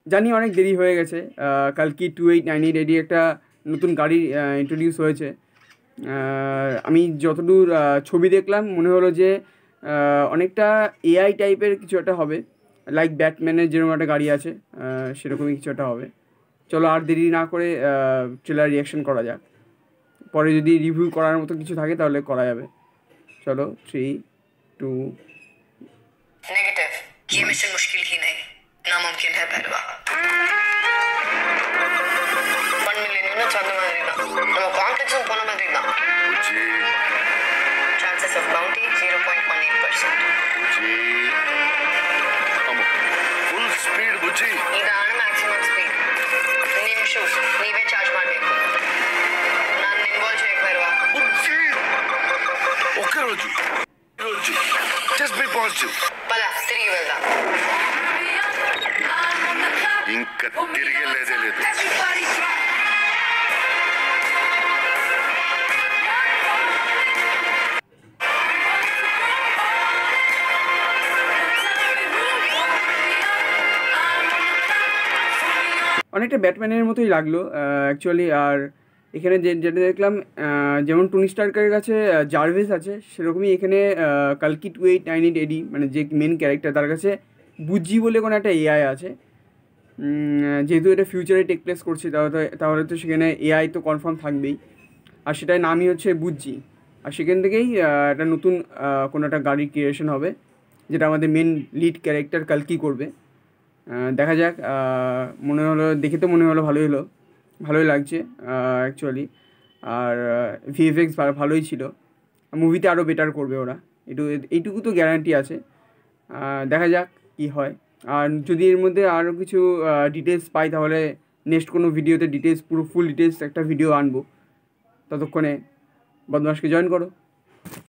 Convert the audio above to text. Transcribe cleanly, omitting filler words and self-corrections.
জানি অনেক দেরি হয়ে গেছে। কালকে 2898 এডি একটা নতুন গাড়ি ইন্ট্রোডিউস হয়েছে। আমি যতদূর ছবি দেখলাম মনে হলো যে অনেকটা এআই টাইপের কিছু একটা হবে, লাইক ব্যাটম্যানের যেরকম একটা গাড়ি আছে সেরকমই কিছু একটা হবে। চলো আর দেরি না করে ট্রেলার রিয়াকশন করা যাক। পরে যদি রিভিউ করার মতো কিছু থাকে তাহলে করা যাবে। চলো 3, 2, नेगेटिव। ये 1। मिशन मुश्किल ही नहीं, नामुमकिन है पहलवा। 1 million units ಅದು ಮಾದ್ರಿಲ್ಲ, ನಮ್ಮ ಕಾಂಪ್ಲೆಕ್ಸ್ ಪೋನ ಮಾದ್ರಿಲ್ಲ. Chances of bounty 0.18%. Full speed Bujji. ಇದಾണ് ಮ್ಯಾಕ್ಸಿಮಮ್ ಸ್ಪೀಡ್. ನಿಮಿಷು ನೀವೇ ಚಾರ್ಜ್ ಮಾಡಬೇಕು. ನಾನು ಇನ್ವಾಲ್ವ್ చేయకు ಪಹಲ್ವಾ. ಬುಜ್ಜಿ ಓಕೆ ರೋಜು, ರೋಜು ಜಸ್ಟ್ ಬಿ ಪಾಸಿಟಿವ್. పద తిరిగి వెళ్దాం. ఇంకా తిరిగి లేదే లేదు. অনেকটা ব্যাটম্যানের মতোই লাগলো অ্যাকচুয়ালি। আর এখানে যেটা দেখলাম যেমন টনি স্টার্কের কাছে জার্ভিস আছে, সেরকমই এখানে কালকি 2898 এডি মানে যে মেন ক্যারেক্টার তার কাছে বুজ্জি বলে কোনো একটা এআই আছে। যেহেতু এটা ফিউচারে টেক প্লেস করছে তাহলে তো সেখানে এআই তো কনফার্ম থাকবেই, আর সেটার নামই হচ্ছে বুজ্জি। আর সেখান থেকেই একটা নতুন কোনো একটা গাড়ির ক্রিয়েশন হবে, যেটা আমাদের মেন লিড ক্যারেক্টার কালকি করবে। দেখা যাক। মনে হলো দেখে তো মনে হলো ভালোই লাগছে অ্যাকচুয়ালি। আর ভিএফএক্স ভালোই ছিল, মুভিতে আরও বেটার করবে ওরা, এইটুকু তো গ্যারান্টি আছে। দেখা যাক কী হয়। আর যদি এর মধ্যে আরও কিছু ডিটেলস পাই তাহলে নেক্সট কোনো ভিডিওতে পুরো ফুল ডিটেলস একটা ভিডিও আনবো। ততক্ষণে বদমাশকে জয়েন করো।